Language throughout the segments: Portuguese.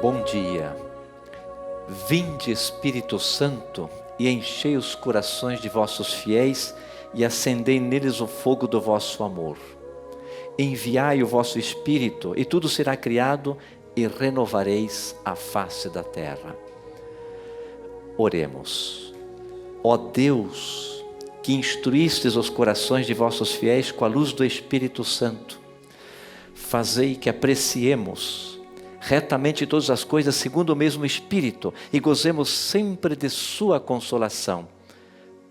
Bom dia. Vinde, Espírito Santo, e enchei os corações de vossos fiéis e acendei neles o fogo do vosso amor. Enviai o vosso Espírito e tudo será criado e renovareis a face da terra. Oremos. Ó Deus, que instruístes os corações de vossos fiéis com a luz do Espírito Santo, fazei que apreciemos retamente todas as coisas segundo o mesmo Espírito e gozemos sempre de sua consolação.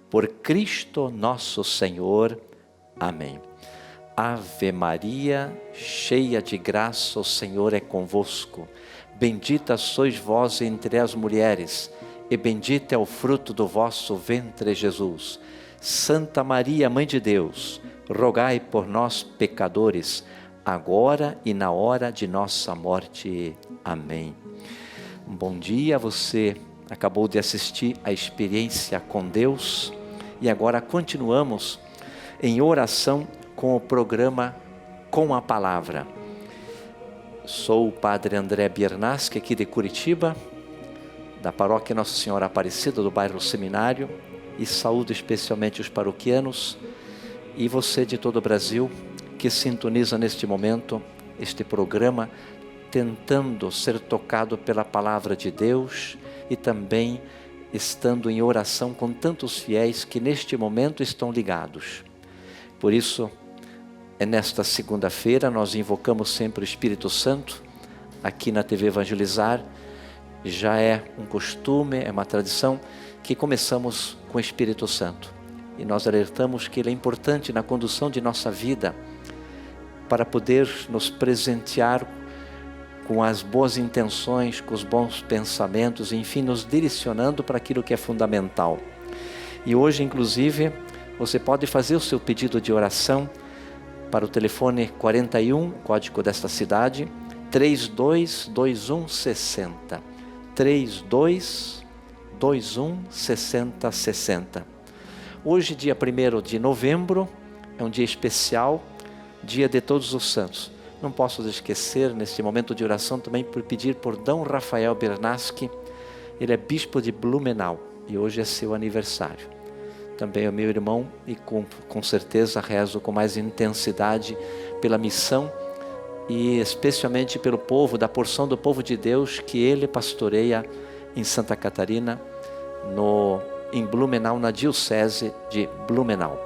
Por Cristo nosso Senhor. Amém. Ave Maria, cheia de graça, o Senhor é convosco. Bendita sois vós entre as mulheres, e bendito é o fruto do vosso ventre, Jesus. Santa Maria, Mãe de Deus, rogai por nós, pecadores, agora e na hora de nossa morte. Amém. Um bom dia, você acabou de assistir a experiência com Deus e agora continuamos em oração com o programa Com a Palavra. Sou o Padre André Biernaschi, aqui de Curitiba, da paróquia Nossa Senhora Aparecida, do bairro Seminário, e saúdo especialmente os paroquianos e você de todo o Brasil que sintoniza neste momento este programa, tentando ser tocado pela palavra de Deus e também estando em oração com tantos fiéis que neste momento estão ligados. Por isso, nesta segunda-feira nós invocamos sempre o Espírito Santo, aqui na TV Evangelizar. Já é um costume, é uma tradição que começamos com o Espírito Santo. E nós alertamos que ele é importante na condução de nossa vida, para poder nos presentear com as boas intenções, com os bons pensamentos, enfim, nos direcionando para aquilo que é fundamental. E hoje, inclusive, você pode fazer o seu pedido de oração para o telefone 41, código desta cidade, 322160. 32216060. Hoje, dia 1º de novembro, é um dia especial, dia de Todos os Santos. Não posso esquecer, neste momento de oração, também por pedir por D. Rafael Biernaschi. Ele é bispo de Blumenau e hoje é seu aniversário. Também é meu irmão e com certeza rezo com mais intensidade pela missão e especialmente pelo povo, da porção do povo de Deus que ele pastoreia em Santa Catarina, em Blumenau, na diocese de Blumenau.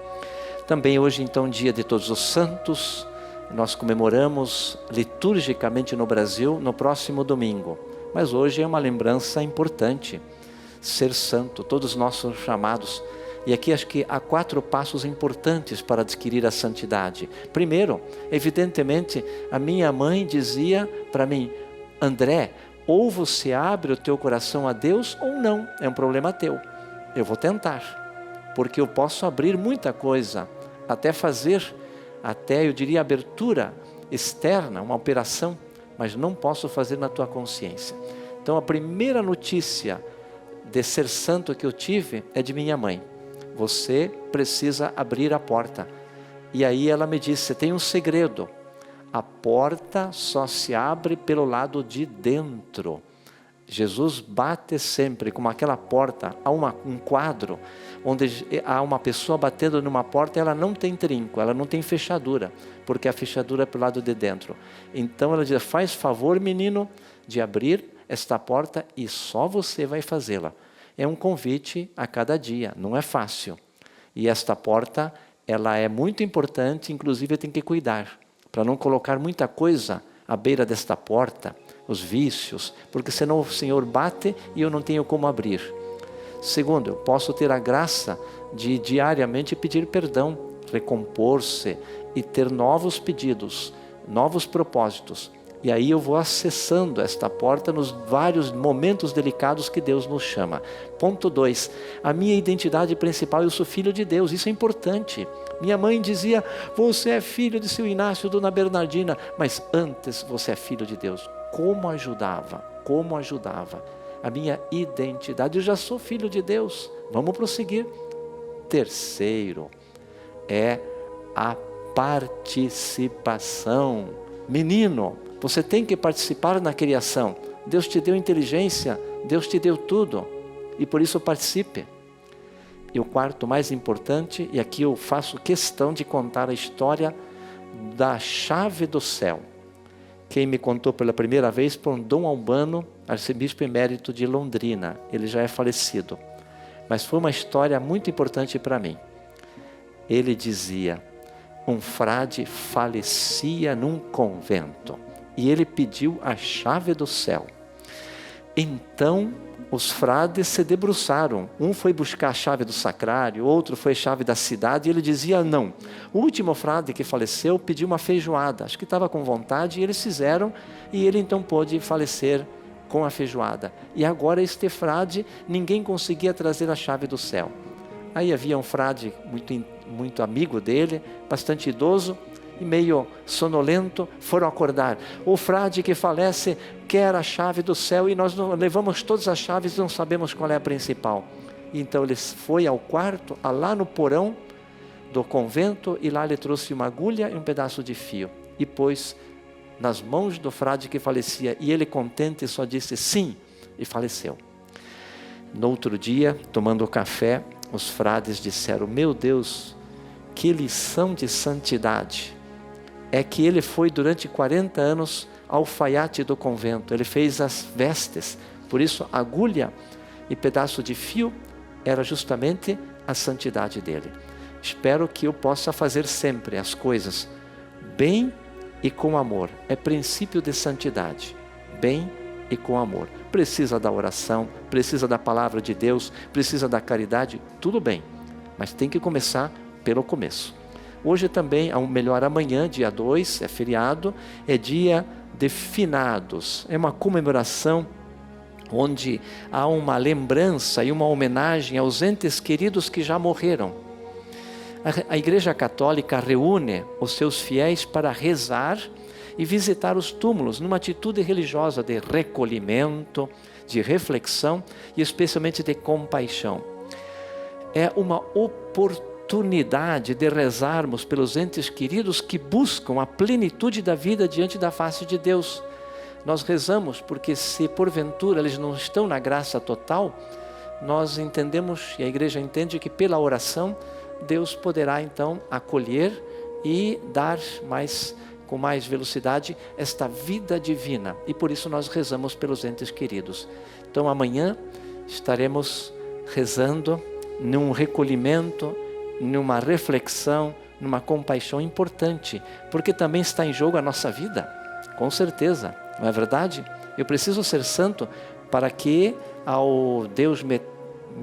Também hoje, então, dia de Todos os Santos, nós comemoramos liturgicamente no Brasil no próximo domingo. Mas hoje é uma lembrança importante, ser santo, todos nós somos chamados. E aqui acho que há 4 passos importantes para adquirir a santidade. Primeiro, evidentemente, a minha mãe dizia para mim: André, ou você abre o teu coração a Deus ou não, é um problema teu. Eu vou tentar, porque eu posso abrir muita coisa, até eu diria, abertura externa, uma operação, mas não posso fazer na tua consciência. Então a primeira notícia de ser santo que eu tive é de minha mãe: você precisa abrir a porta. E aí ela me disse: tem um segredo, a porta só se abre pelo lado de dentro. Jesus bate sempre, como aquela porta, há um quadro, onde há uma pessoa batendo numa porta, ela não tem trinco, ela não tem fechadura, porque a fechadura é pelo lado de dentro. Então ela diz: faz favor, menino, de abrir esta porta e só você vai fazê-la. É um convite a cada dia, não é fácil. E esta porta, ela é muito importante, inclusive tem que cuidar, para não colocar muita coisa à beira desta porta, os vícios, porque senão o Senhor bate e eu não tenho como abrir. Segundo, eu posso ter a graça de diariamente pedir perdão, recompor-se e ter novos pedidos, novos propósitos. E aí eu vou acessando esta porta nos vários momentos delicados que Deus nos chama. Ponto 2, a minha identidade principal: eu sou filho de Deus, isso é importante. Minha mãe dizia: você é filho de seu Inácio, Dona Bernardina, mas antes você é filho de Deus. Como ajudava a minha identidade. Eu já sou filho de Deus, vamos prosseguir. Terceiro, é a participação. Menino, você tem que participar na criação. Deus te deu inteligência, Deus te deu tudo, e por isso participe. E o quarto mais importante, e aqui eu faço questão de contar a história da chave do céu. Quem me contou pela primeira vez foi um Dom Albano, arcebispo emérito de Londrina. Ele já é falecido, mas foi uma história muito importante para mim. Ele dizia, um frade falecia num convento e ele pediu a chave do céu. Então os frades se debruçaram, um foi buscar a chave do sacrário, outro foi a chave da cidade, e ele dizia não. O último frade que faleceu pediu uma feijoada, acho que estava com vontade, e eles fizeram, e ele então pôde falecer com a feijoada. E agora este frade, ninguém conseguia trazer a chave do céu. Aí havia um frade muito amigo dele, bastante idoso, e meio sonolento, foram acordar. O frade que falece quer a chave do céu e nós levamos todas as chaves e não sabemos qual é a principal. Então ele foi ao quarto, lá no porão do convento, e lá ele trouxe uma agulha e um pedaço de fio e pôs nas mãos do frade que falecia, e ele contente só disse sim e faleceu. No outro dia, tomando café, os frades disseram, meu Deus, que lição de santidade. É que ele foi durante 40 anos alfaiate do convento, ele fez as vestes, por isso agulha e pedaço de fio era justamente a santidade dele. Espero que eu possa fazer sempre as coisas bem e com amor, é princípio de santidade, bem e com amor. Precisa da oração, precisa da palavra de Deus, precisa da caridade, tudo bem, mas tem que começar pelo começo. Hoje também, ou melhor, amanhã, dia 2, é feriado, é dia de finados. É uma comemoração onde há uma lembrança e uma homenagem aos entes queridos que já morreram. A Igreja Católica reúne os seus fiéis para rezar e visitar os túmulos, numa atitude religiosa de recolhimento, de reflexão e especialmente de compaixão. É uma oportunidade de rezarmos pelos entes queridos que buscam a plenitude da vida diante da face de Deus. Nós rezamos porque se porventura eles não estão na graça total, nós entendemos, e a igreja entende, que pela oração Deus poderá então acolher e dar com mais velocidade esta vida divina, e por isso nós rezamos pelos entes queridos. Então amanhã estaremos rezando num recolhimento, numa reflexão, numa compaixão importante, porque também está em jogo a nossa vida, com certeza, não é verdade? Eu preciso ser santo para que ao Deus me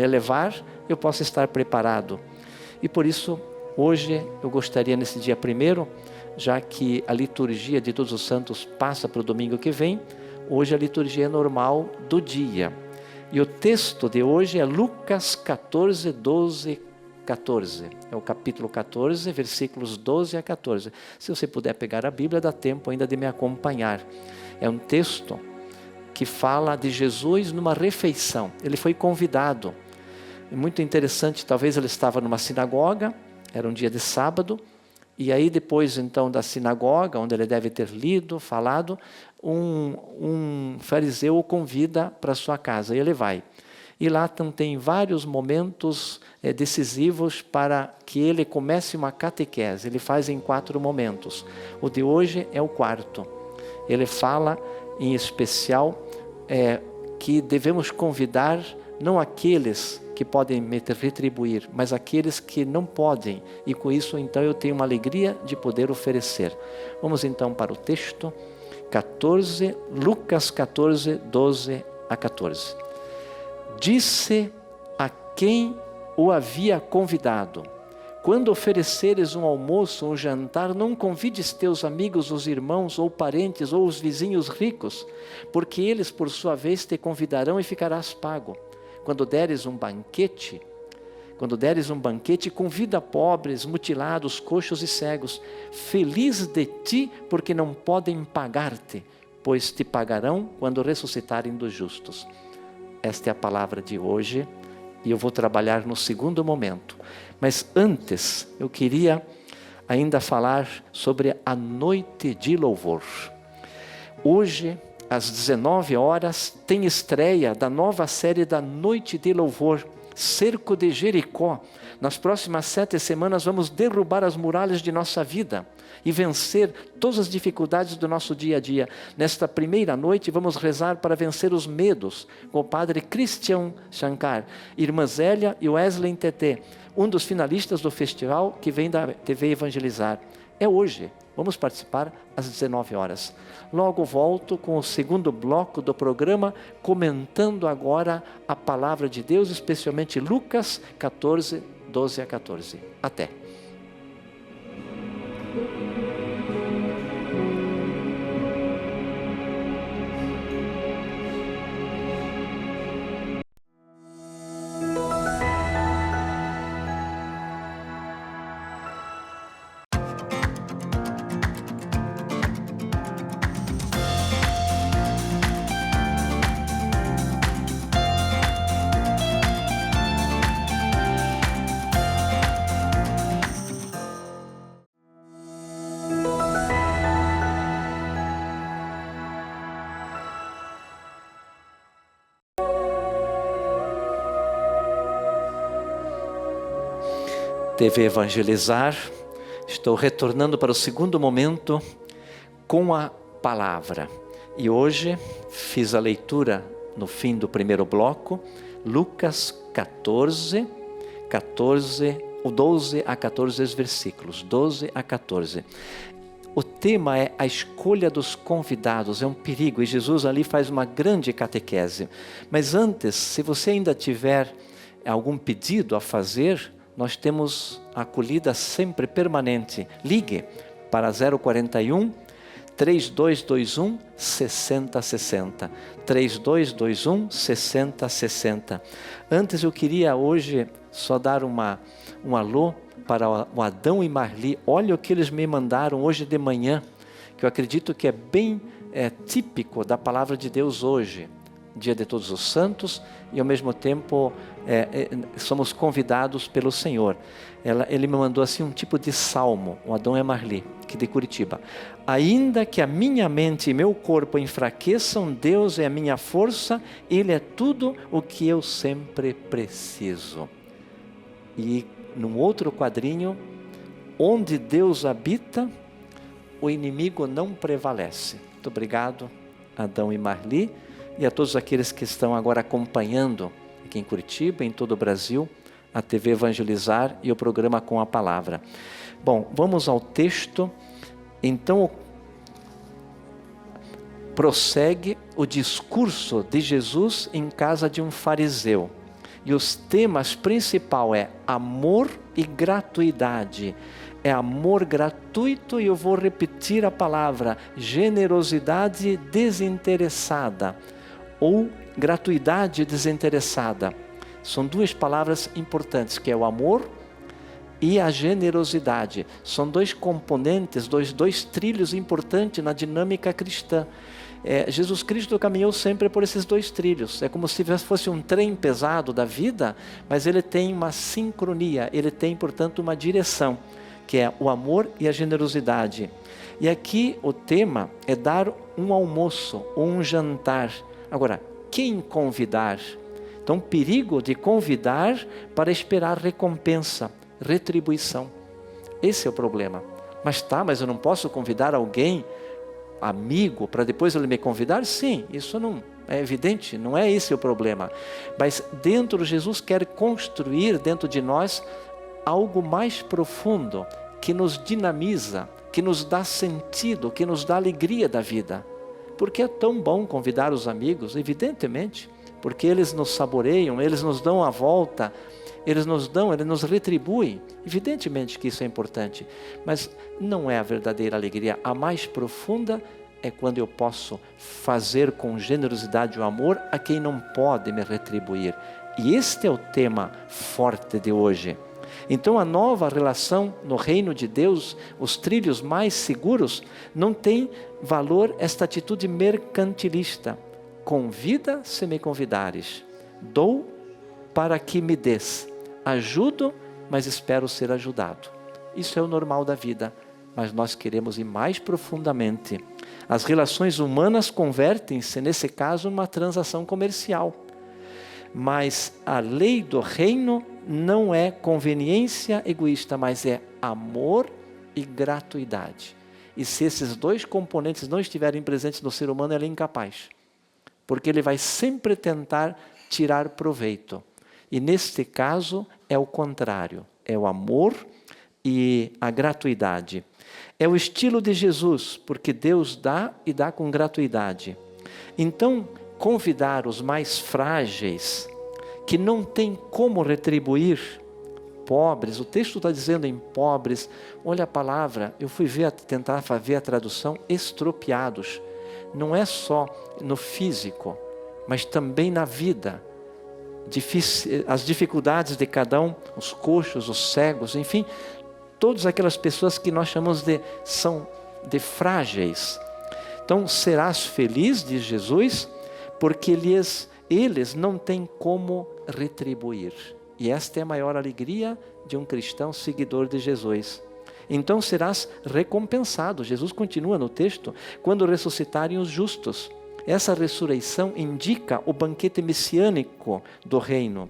levar, eu possa estar preparado. E por isso, hoje eu gostaria, nesse dia 1º, já que a liturgia de Todos os Santos passa para o domingo que vem, hoje a liturgia é normal do dia. E o texto de hoje é Lucas 14, 12, 14. É o capítulo 14, versículos 12 a 14. Se você puder pegar a Bíblia, dá tempo ainda de me acompanhar. É um texto que fala de Jesus numa refeição. Ele foi convidado. É muito interessante, talvez ele estava numa sinagoga, era um dia de sábado, e aí depois então da sinagoga, onde ele deve ter lido, falado, um fariseu o convida para sua casa, e ele vai. E lá tem vários momentos decisivos para que ele comece uma catequese. Ele faz em 4 momentos. O de hoje é o 4º. Ele fala em especial que devemos convidar não aqueles que podem me retribuir, mas aqueles que não podem, e com isso então eu tenho uma alegria de poder oferecer. Vamos então para o texto 14, Lucas 14, 12 a 14. Disse a quem o havia convidado: quando ofereceres um almoço ou um jantar, não convides teus amigos, os irmãos ou parentes ou os vizinhos ricos, porque eles por sua vez te convidarão e ficarás pago. Quando deres um banquete, convida pobres, mutilados, coxos e cegos. Feliz de ti, porque não podem pagar-te, pois te pagarão quando ressuscitarem dos justos. Esta é a palavra de hoje, e eu vou trabalhar no 2º momento. Mas antes, eu queria ainda falar sobre a noite de louvor. Hoje às 19 horas, tem estreia da nova série da Noite de Louvor, Cerco de Jericó. Nas próximas 7 semanas vamos derrubar as muralhas de nossa vida e vencer todas as dificuldades do nosso dia a dia. Nesta primeira noite vamos rezar para vencer os medos com o padre Christian Shankar, irmã Zélia e Wesley Teté, um dos finalistas do festival que vem da TV Evangelizar. É hoje, vamos participar às 19 horas. Logo volto com o segundo bloco do programa, comentando agora a palavra de Deus, especialmente Lucas 14, 12 a 14. Até! TV Evangelizar, estou retornando para o segundo momento com a palavra. E hoje fiz a leitura no fim do primeiro bloco, Lucas 14, 12 a 14 versículos, 12 a 14. O tema é a escolha dos convidados, é um perigo, e Jesus ali faz uma grande catequese. Mas antes, se você ainda tiver algum pedido a fazer, nós temos a acolhida sempre permanente. Ligue para 041 3221 6060. 3221 6060. Antes eu queria hoje só dar um alô para o Adão e Marli. Olha o que eles me mandaram hoje de manhã, que eu acredito que é bem típico da palavra de Deus hoje. Dia de Todos os Santos, e ao mesmo tempo somos convidados pelo Senhor. Ele me mandou assim um tipo de salmo, o Adão e Marli, que de Curitiba. Ainda que a minha mente e meu corpo enfraqueçam, Deus é a minha força, Ele é tudo o que eu sempre preciso. E num outro quadrinho, onde Deus habita, o inimigo não prevalece. Muito obrigado, Adão e Marli. E a todos aqueles que estão agora acompanhando aqui em Curitiba, em todo o Brasil, a TV Evangelizar e o programa Com a Palavra. Bom, vamos ao texto. Então, prossegue o discurso de Jesus em casa de um fariseu. E os temas principais é amor e gratuidade. É amor gratuito, e eu vou repetir a palavra, generosidade desinteressada, ou gratuidade desinteressada. São duas palavras importantes, que é o amor e a generosidade. São dois componentes, dois trilhos importantes na dinâmica cristã. Jesus Cristo caminhou sempre por esses dois trilhos. É como se fosse um trem pesado da vida, mas ele tem uma sincronia, ele tem, portanto, uma direção, que é o amor e a generosidade. E aqui o tema é dar um almoço ou um jantar. Agora, quem convidar? Então, perigo de convidar para esperar recompensa, retribuição. Esse é o problema. Mas eu não posso convidar alguém, amigo, para depois ele me convidar? Sim, isso não é evidente, não é esse o problema. Mas Jesus quer construir dentro de nós algo mais profundo, que nos dinamiza, que nos dá sentido, que nos dá alegria da vida. Porque é tão bom convidar os amigos, evidentemente, porque eles nos saboreiam, eles nos dão a volta, eles nos retribuem. Evidentemente que isso é importante, mas não é a verdadeira alegria. A mais profunda é quando eu posso fazer com generosidade o amor a quem não pode me retribuir. E este é o tema forte de hoje. Então a nova relação no reino de Deus, os trilhos mais seguros, não tem valor esta atitude mercantilista. Convida se me convidares, dou para que me des, ajudo, mas espero ser ajudado. Isso é o normal da vida, mas nós queremos ir mais profundamente. As relações humanas convertem-se, nesse caso, numa transação comercial. Mas a lei do reino não é conveniência egoísta, mas é amor e gratuidade. E se esses dois componentes não estiverem presentes no ser humano, ele é incapaz. Porque ele vai sempre tentar tirar proveito. E neste caso é o contrário. É o amor e a gratuidade. É o estilo de Jesus, porque Deus dá e dá com gratuidade. Então, convidar os mais frágeis, que não têm como retribuir, pobres, o texto está dizendo em pobres, olha a palavra, eu fui tentar ver a tradução, estropiados. Não é só no físico, mas também na vida. As dificuldades de cada um, os coxos, os cegos, enfim, todas aquelas pessoas que nós chamamos são frágeis. Então, serás feliz, diz Jesus, porque eles não têm como retribuir. E esta é a maior alegria de um cristão seguidor de Jesus. Então serás recompensado. Jesus continua no texto, quando ressuscitarem os justos. Essa ressurreição indica o banquete messiânico do reino.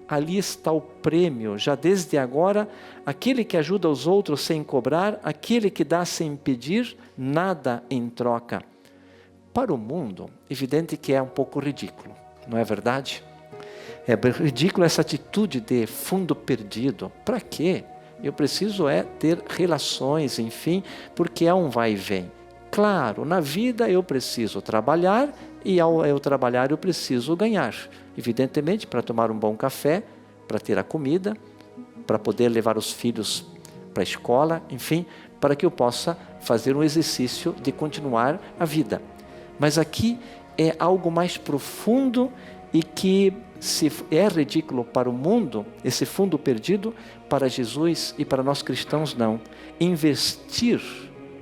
Ali está o prêmio, já desde agora, aquele que ajuda os outros sem cobrar, aquele que dá sem pedir, nada em troca. Para o mundo, evidente que é um pouco ridículo, não é verdade? É ridículo essa atitude de fundo perdido. Para quê? Eu preciso ter relações, enfim, porque é um vai e vem. Claro, na vida eu preciso trabalhar e ao eu trabalhar eu preciso ganhar. Evidentemente, para tomar um bom café, para ter a comida, para poder levar os filhos para a escola, enfim, para que eu possa fazer um exercício de continuar a vida. Mas aqui é algo mais profundo e que, se é ridículo para o mundo, esse fundo perdido, para Jesus e para nós cristãos não. Investir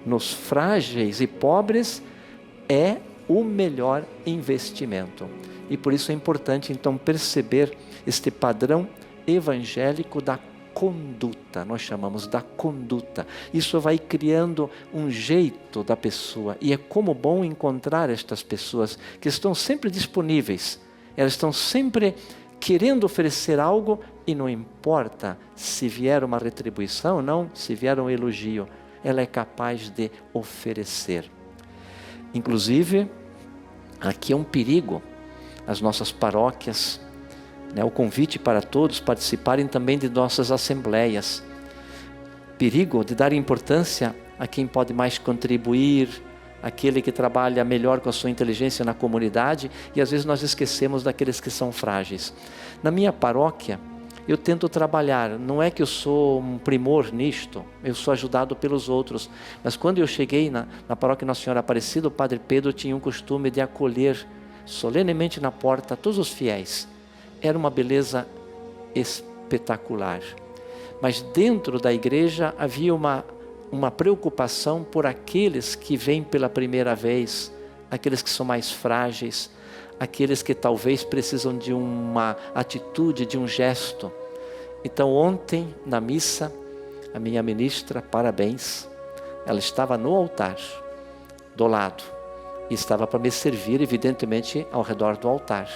nos frágeis e pobres é o melhor investimento. E por isso é importante então perceber este padrão evangélico da conduta, nós chamamos da conduta. Isso vai criando um jeito da pessoa e é como bom encontrar estas pessoas que estão sempre disponíveis. Elas estão sempre querendo oferecer algo e não importa se vier uma retribuição ou não, se vier um elogio, ela é capaz de oferecer. Inclusive, aqui é um perigo, as nossas paróquias, o convite para todos participarem também de nossas assembleias. Perigo de dar importância a quem pode mais contribuir, aquele que trabalha melhor com a sua inteligência na comunidade, e às vezes nós esquecemos daqueles que são frágeis. Na minha paróquia, eu tento trabalhar, não é que eu sou um primor nisto, eu sou ajudado pelos outros, mas quando eu cheguei na paróquia Nossa Senhora Aparecida, o Padre Pedro tinha um costume de acolher solenemente na porta todos os fiéis. Era uma beleza espetacular. Mas dentro da igreja havia uma preocupação por aqueles que vêm pela primeira vez, aqueles que são mais frágeis, aqueles que talvez precisam de uma atitude, de um gesto. Então ontem na missa, a minha ministra, parabéns, ela estava no altar, do lado, e estava para me servir, evidentemente, ao redor do altar.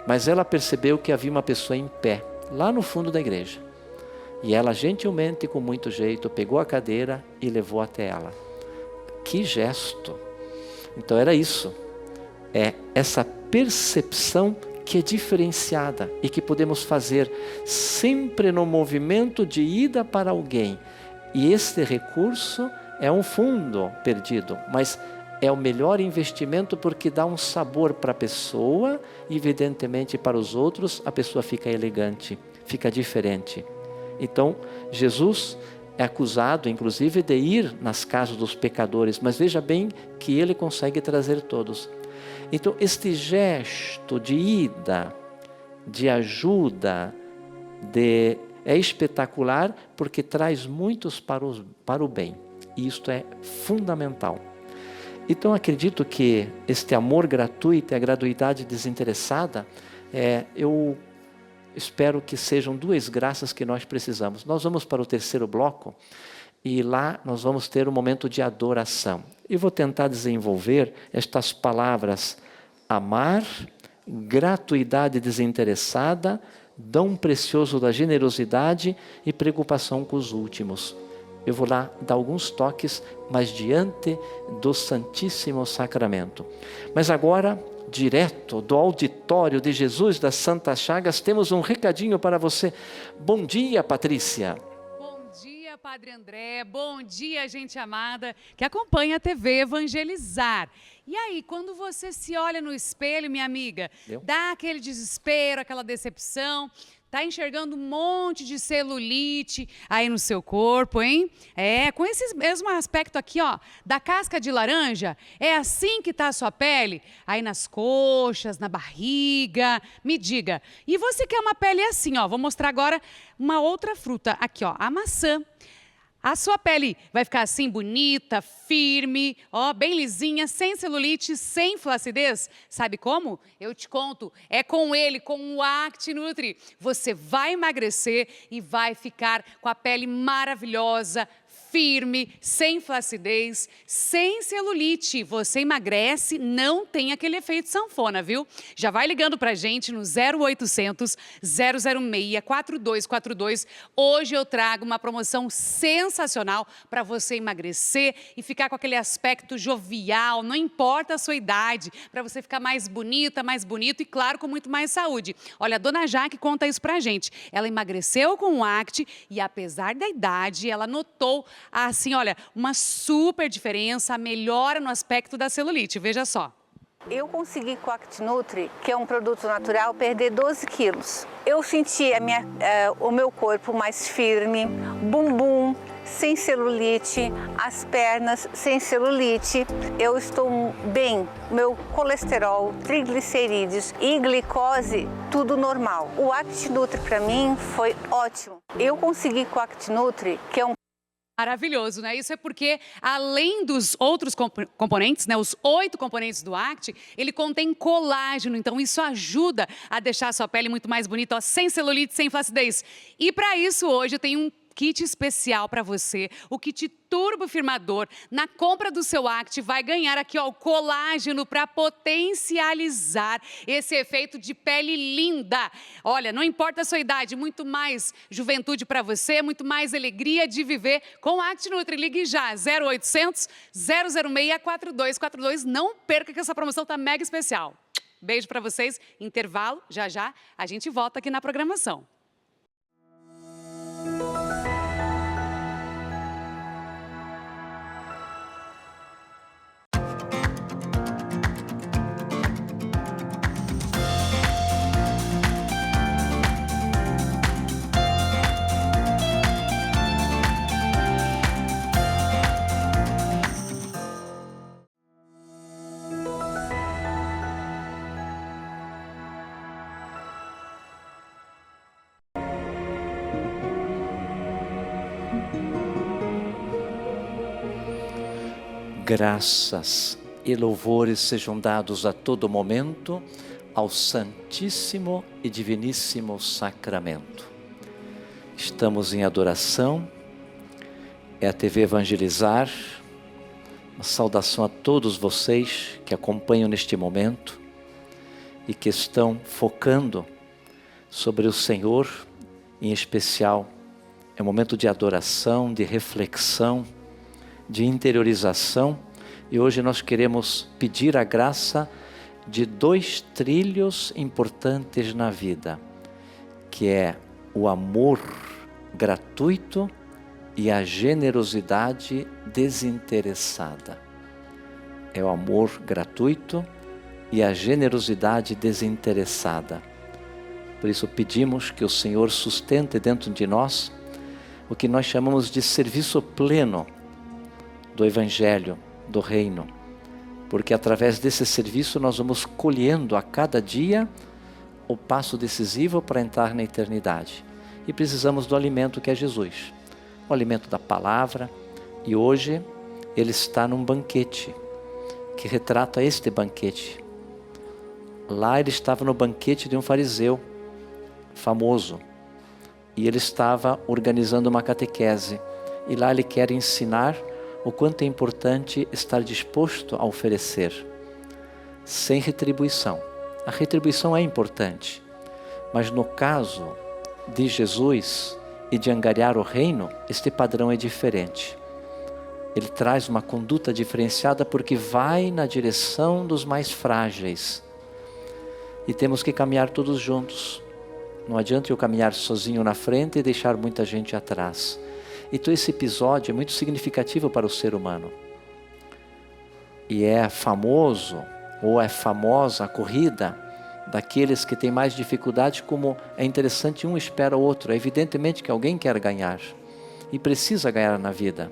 Mas ela percebeu que havia uma pessoa em pé, lá no fundo da igreja. E ela gentilmente, com muito jeito, pegou a cadeira e levou até ela. Que gesto! Então era isso. É essa percepção que é diferenciada e que podemos fazer sempre no movimento de ida para alguém. E este recurso é um fundo perdido, mas é o melhor investimento porque dá um sabor para a pessoa e evidentemente para os outros a pessoa fica elegante, fica diferente. Então Jesus é acusado inclusive de ir nas casas dos pecadores, mas veja bem que ele consegue trazer todos. Então este gesto de ida, de ajuda, é espetacular porque traz muitos para o bem. E isto é fundamental. Então acredito que este amor gratuito e a gratuidade desinteressada, eu espero que sejam duas graças que nós precisamos. Nós vamos para o terceiro bloco e lá nós vamos ter um momento de adoração. E vou tentar desenvolver estas palavras: amar, gratuidade desinteressada, dom precioso da generosidade e preocupação com os últimos. Eu vou lá dar alguns toques, mas diante do Santíssimo Sacramento. Mas agora, direto do auditório de Jesus das Santas Chagas, temos um recadinho para você. Bom dia, Patrícia. Bom dia, Padre André. Bom dia, gente amada que acompanha a TV Evangelizar. E aí, quando você se olha no espelho, minha amiga, dá aquele desespero, aquela decepção, tá enxergando um monte de celulite aí no seu corpo, hein? Com esse mesmo aspecto aqui, ó, da casca de laranja, é assim que tá a sua pele? Aí nas coxas, na barriga, me diga. E você quer uma pele assim, ó, vou mostrar agora uma outra fruta, aqui, ó, a maçã. A sua pele vai ficar assim, bonita, firme, ó, bem lisinha, sem celulite, sem flacidez. Sabe como? Eu te conto, é com ele, com o ActiNutri. Você vai emagrecer e vai ficar com a pele maravilhosa, firme, sem flacidez, sem celulite. Você emagrece, não tem aquele efeito sanfona, viu? Já vai ligando pra gente no 0800 006 4242. Hoje eu trago uma promoção sensacional para você emagrecer e ficar com aquele aspecto jovial, não importa a sua idade, para você ficar mais bonita, mais bonito e, claro, com muito mais saúde. Olha, a dona Jaque conta isso pra gente. Ela emagreceu com o Act e, apesar da idade, ela notou assim, olha, uma super diferença, melhora no aspecto da celulite, veja só. Eu consegui com o ActiNutri, que é um produto natural, perder 12 quilos. Eu senti o meu corpo mais firme, bumbum sem celulite, as pernas sem celulite. Eu estou bem, meu colesterol, triglicerídeos e glicose, tudo normal. O ActiNutri para mim foi ótimo. Eu consegui com o ActiNutri, que é um Maravilhoso, né? Isso é porque, além dos outros componentes, né, os 8 componentes do Act, ele contém colágeno, então isso ajuda a deixar a sua pele muito mais bonita, ó, sem celulite, sem flacidez. E para isso, hoje eu tenho um kit especial para você, o kit Turbo Firmador. Na compra do seu Act, vai ganhar aqui, ó, o colágeno para potencializar esse efeito de pele linda. Olha, não importa a sua idade, muito mais juventude para você, muito mais alegria de viver com o ActiNutri. Ligue já, 0800 006 4242. Não perca que essa promoção tá mega especial. Beijo para vocês, intervalo, já já a gente volta aqui na programação. Graças e louvores sejam dados a todo momento ao Santíssimo e Diviníssimo Sacramento. Estamos em adoração, é a TV Evangelizar. Uma saudação a todos vocês que acompanham neste momento e que estão focando sobre o Senhor, em especial. É um momento de adoração, de reflexão, de interiorização, e hoje nós queremos pedir a graça de 2 trilhos importantes na vida, que é o amor gratuito e a generosidade desinteressada. É o amor gratuito e a generosidade desinteressada. Por isso pedimos que o Senhor sustente dentro de nós o que nós chamamos de serviço pleno do Evangelho, do Reino, porque através desse serviço nós vamos colhendo a cada dia o passo decisivo para entrar na eternidade. E precisamos do alimento que é Jesus, o alimento da palavra, e hoje ele está num banquete, que retrata este banquete. Lá ele estava no banquete de um fariseu famoso, e ele estava organizando uma catequese, E lá ele quer ensinar o quanto é importante estar disposto a oferecer, sem retribuição. A retribuição é importante, mas no caso de Jesus e de angariar o reino, este padrão é diferente. Ele traz uma conduta diferenciada porque vai na direção dos mais frágeis. E temos que caminhar todos juntos. Não adianta eu caminhar sozinho na frente e deixar muita gente atrás. Então esse episódio é muito significativo para o ser humano. E é famoso, ou é famosa a corrida daqueles que têm mais dificuldade, como é interessante, um espera o outro. É evidentemente que alguém quer ganhar e precisa ganhar na vida.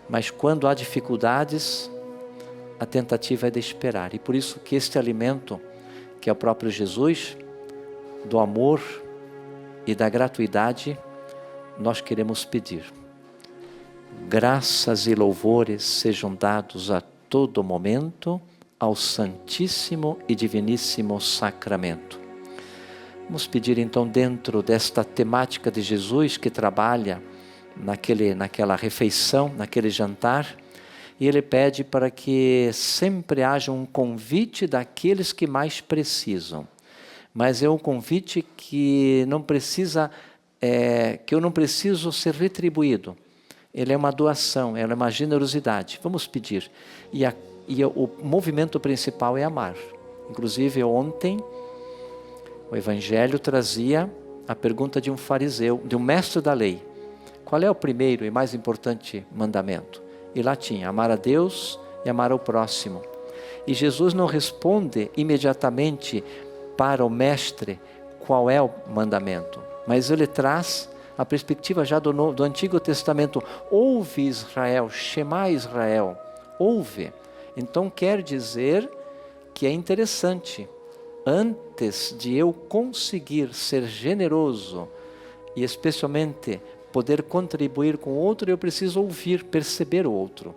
Mas quando há dificuldades, a tentativa é de esperar. E por isso que este alimento, que é o próprio Jesus, do amor e da gratuidade, nós queremos pedir. Graças e louvores sejam dados a todo momento ao Santíssimo e Diviníssimo Sacramento. Vamos pedir então, dentro desta temática de Jesus que trabalha naquela refeição, naquele jantar, e ele pede para que sempre haja um convite daqueles que mais precisam. Mas é um convite que não precisa, que eu não preciso ser retribuído. Ele é uma doação, ela é uma generosidade. Vamos pedir. E o movimento principal é amar. Inclusive ontem, o Evangelho trazia a pergunta de um fariseu, de um mestre da lei. Qual é o primeiro e mais importante mandamento? E lá tinha, amar a Deus e amar ao próximo. E Jesus não responde imediatamente para o mestre qual é o mandamento, mas ele traz a perspectiva já do Antigo Testamento. Ouve Israel, Shema Israel, ouve. Então quer dizer que é interessante, antes de eu conseguir ser generoso e especialmente poder contribuir com o outro, eu preciso ouvir, perceber o outro.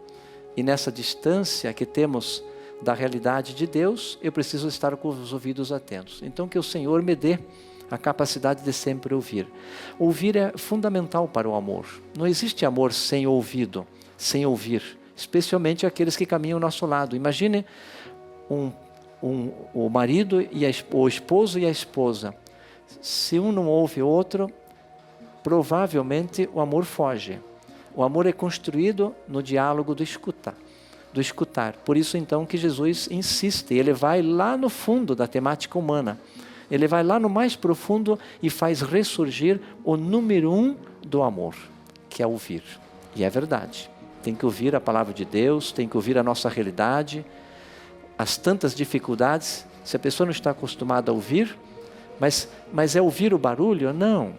E nessa distância que temos da realidade de Deus, eu preciso estar com os ouvidos atentos. Então que o Senhor me dê a capacidade de sempre ouvir. Ouvir é fundamental para o amor. Não existe amor sem ouvido, sem ouvir, especialmente aqueles que caminham ao nosso lado. Imagine o marido e o esposo e a esposa. Se um não ouve o outro, provavelmente o amor foge. O amor é construído no diálogo do escutar. Por isso então que Jesus insiste, ele vai lá no fundo da temática humana. Ele vai lá no mais profundo e faz ressurgir o número 1 do amor, que é ouvir. E é verdade. Tem que ouvir a palavra de Deus, tem que ouvir a nossa realidade, as tantas dificuldades. Se a pessoa não está acostumada a ouvir, mas é ouvir o barulho? Não.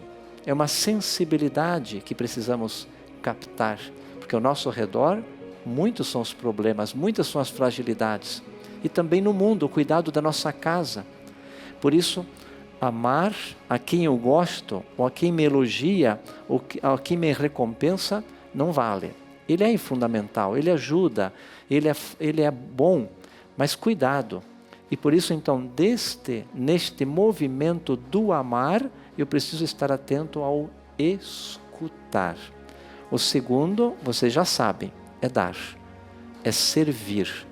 É uma sensibilidade que precisamos captar, porque ao nosso redor muitos são os problemas, muitas são as fragilidades. E também no mundo, o cuidado da nossa casa. Por isso, amar a quem eu gosto, ou a quem me elogia, ou a quem me recompensa, não vale. Ele é fundamental, ele ajuda, ele é bom, mas cuidado. E por isso então, neste movimento do amar, eu preciso estar atento ao escutar. O segundo, vocês já sabem, é dar, é servir.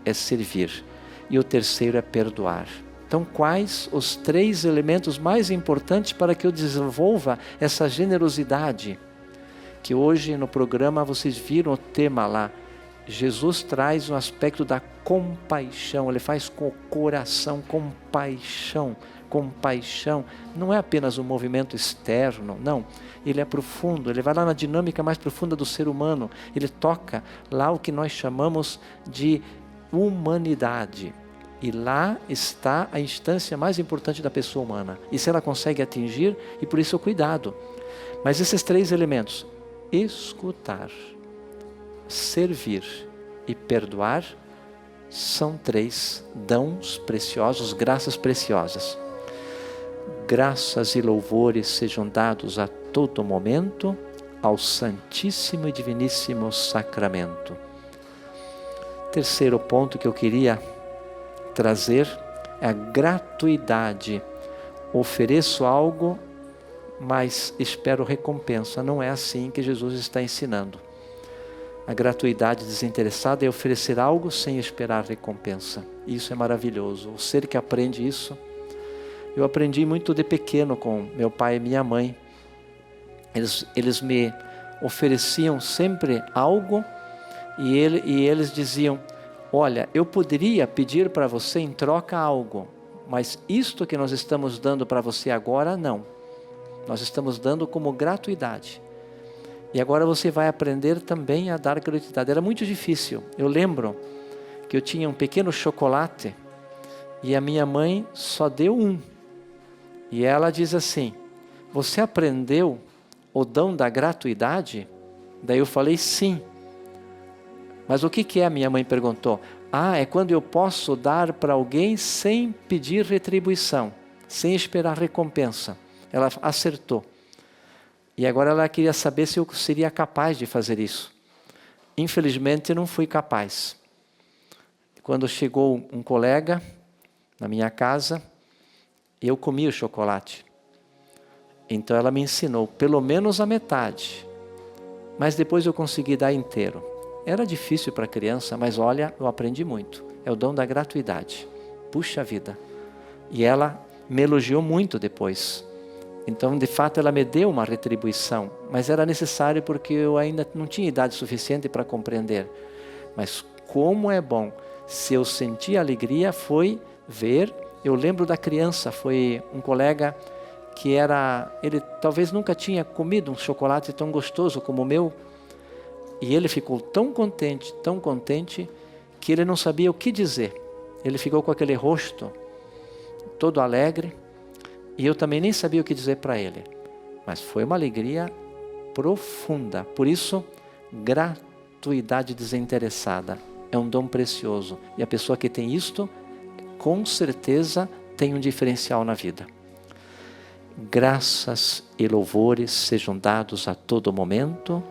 E o terceiro é perdoar. Então, quais os 3 elementos mais importantes para que eu desenvolva essa generosidade? Que hoje no programa vocês viram o tema lá. Jesus traz um aspecto da compaixão, ele faz com o coração, compaixão. Não é apenas um movimento externo, não. Ele é profundo, ele vai lá na dinâmica mais profunda do ser humano. Ele toca lá o que nós chamamos de humanidade. E lá está a instância mais importante da pessoa humana. E se ela consegue atingir, e por isso o cuidado. Mas esses 3 elementos, escutar, servir e perdoar, são 3 dons preciosos, graças preciosas. Graças e louvores sejam dados a todo momento ao Santíssimo e Diviníssimo Sacramento. Terceiro ponto que eu queria trazer é a gratuidade. Ofereço algo mas espero recompensa. Não é assim que Jesus está ensinando. A gratuidade desinteressada é oferecer algo sem esperar recompensa. Isso é maravilhoso. O ser que aprende isso, eu aprendi muito de pequeno com meu pai e minha mãe. Eles me ofereciam sempre algo e eles diziam: olha, eu poderia pedir para você em troca algo, mas isto que nós estamos dando para você agora, não. Nós estamos dando como gratuidade. E agora você vai aprender também a dar gratuidade. Era muito difícil. Eu lembro que eu tinha um pequeno chocolate e a minha mãe só deu um. E ela diz assim: você aprendeu o dom da gratuidade? Daí eu falei: sim. Mas o que é? A minha mãe perguntou. É quando eu posso dar para alguém sem pedir retribuição, sem esperar recompensa. Ela acertou. E agora ela queria saber se eu seria capaz de fazer isso. Infelizmente não fui capaz. Quando chegou um colega na minha casa, eu comi o chocolate. Então ela me ensinou pelo menos a metade. Mas depois eu consegui dar inteiro. Era difícil para criança, mas olha, eu aprendi muito. É o dom da gratuidade. Puxa vida. E ela me elogiou muito depois. Então, de fato, ela me deu uma retribuição, mas era necessário porque eu ainda não tinha idade suficiente para compreender. Mas como é bom, se eu senti alegria, foi ver. Eu lembro da criança, foi um colega que ele talvez nunca tinha comido um chocolate tão gostoso como o meu, e ele ficou tão contente, que ele não sabia o que dizer. Ele ficou com aquele rosto todo alegre, e eu também nem sabia o que dizer para ele. Mas foi uma alegria profunda. Por isso, gratuidade desinteressada é um dom precioso. E a pessoa que tem isto, com certeza, tem um diferencial na vida. Graças e louvores sejam dados a todo momento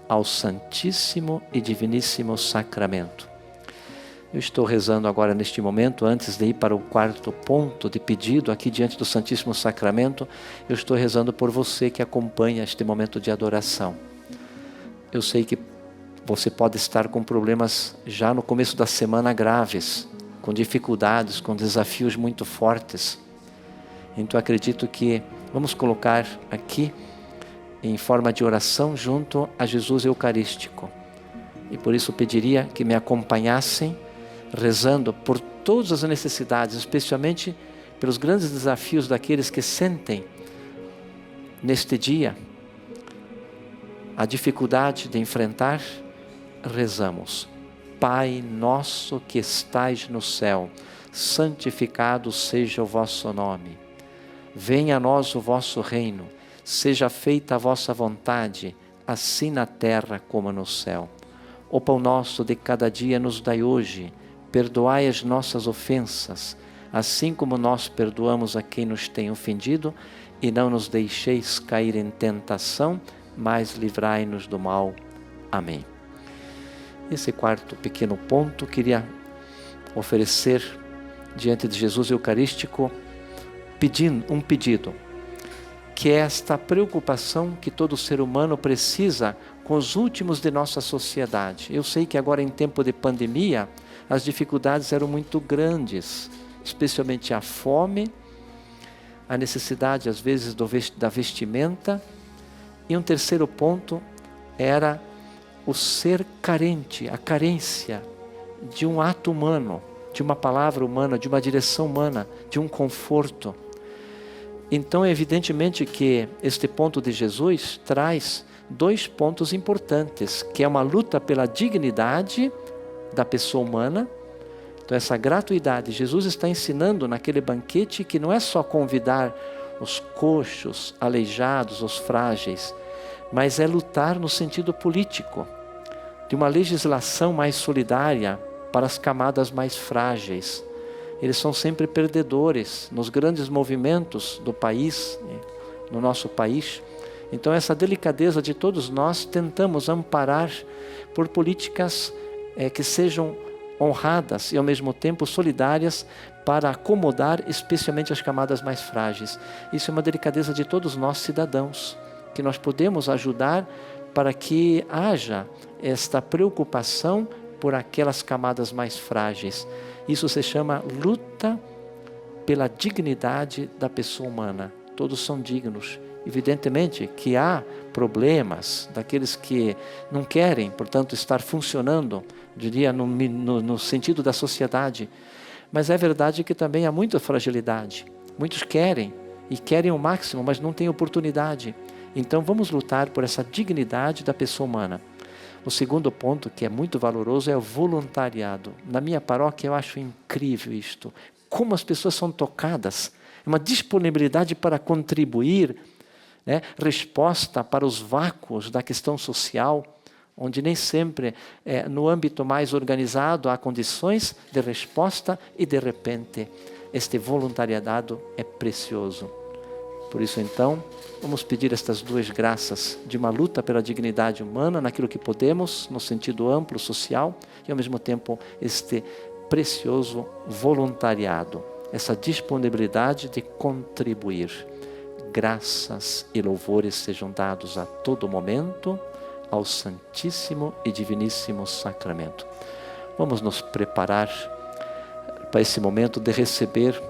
ao Santíssimo e Diviníssimo Sacramento. Eu estou rezando agora neste momento, antes de ir para o quarto ponto de pedido aqui diante do Santíssimo Sacramento, eu estou rezando por você que acompanha este momento de adoração. Eu sei que você pode estar com problemas já no começo da semana graves, com dificuldades, com desafios muito fortes. Então acredito que vamos colocar aqui em forma de oração junto a Jesus Eucarístico. E por isso pediria que me acompanhassem rezando por todas as necessidades, especialmente pelos grandes desafios daqueles que sentem neste dia a dificuldade de enfrentar. Rezamos: Pai nosso que estais no céu, santificado seja o vosso nome. Venha a nós o vosso reino, seja feita a vossa vontade, assim na terra como no céu. O pão nosso de cada dia nos dai hoje. Perdoai as nossas ofensas, assim como nós perdoamos a quem nos tem ofendido, e não nos deixeis cair em tentação, mas livrai-nos do mal. Amém. Esse quarto pequeno ponto, queria oferecer diante de Jesus Eucarístico um pedido, que é esta preocupação que todo ser humano precisa com os últimos de nossa sociedade. Eu sei que agora em tempo de pandemia, as dificuldades eram muito grandes, especialmente a fome, a necessidade às vezes da vestimenta, e um terceiro ponto era o ser carente, a carência de um ato humano, de uma palavra humana, de uma direção humana, de um conforto. Então, evidentemente que este ponto de Jesus traz dois pontos importantes, que é uma luta pela dignidade da pessoa humana. Então, essa gratuidade, Jesus está ensinando naquele banquete que não é só convidar os coxos, aleijados, os frágeis, mas é lutar no sentido político, de uma legislação mais solidária para as camadas mais frágeis. Eles são sempre perdedores nos grandes movimentos do país, no nosso país. Então, essa delicadeza de todos nós tentamos amparar por políticas que sejam honradas e ao mesmo tempo solidárias para acomodar especialmente as camadas mais frágeis. Isso é uma delicadeza de todos nós cidadãos, que nós podemos ajudar para que haja esta preocupação por aquelas camadas mais frágeis. Isso se chama luta pela dignidade da pessoa humana. Todos são dignos. Evidentemente que há problemas daqueles que não querem, portanto, estar funcionando, diria, no sentido da sociedade. Mas é verdade que também há muita fragilidade. Muitos querem, e querem o máximo, mas não têm oportunidade. Então vamos lutar por essa dignidade da pessoa humana. O segundo ponto, que é muito valoroso, é o voluntariado. Na minha paróquia eu acho incrível isto. Como as pessoas são tocadas. Uma disponibilidade para contribuir, né? Resposta para os vácuos da questão social, onde nem sempre, no âmbito mais organizado, há condições de resposta e, de repente, este voluntariado é precioso. Por isso, então, vamos pedir estas duas graças de uma luta pela dignidade humana, naquilo que podemos, no sentido amplo, social, e, ao mesmo tempo, este precioso voluntariado, essa disponibilidade de contribuir. Graças e louvores sejam dados a todo momento ao Santíssimo e Diviníssimo Sacramento. Vamos nos preparar para esse momento de receber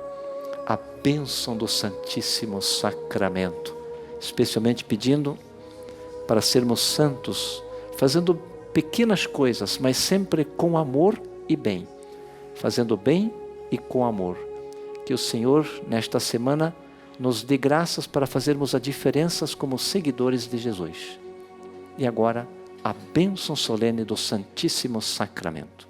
a bênção do Santíssimo Sacramento, especialmente pedindo para sermos santos, fazendo pequenas coisas, mas sempre com amor e bem, fazendo bem e com amor. Que o Senhor, nesta semana, nos dê graças para fazermos a diferença como seguidores de Jesus. E agora, a bênção solene do Santíssimo Sacramento.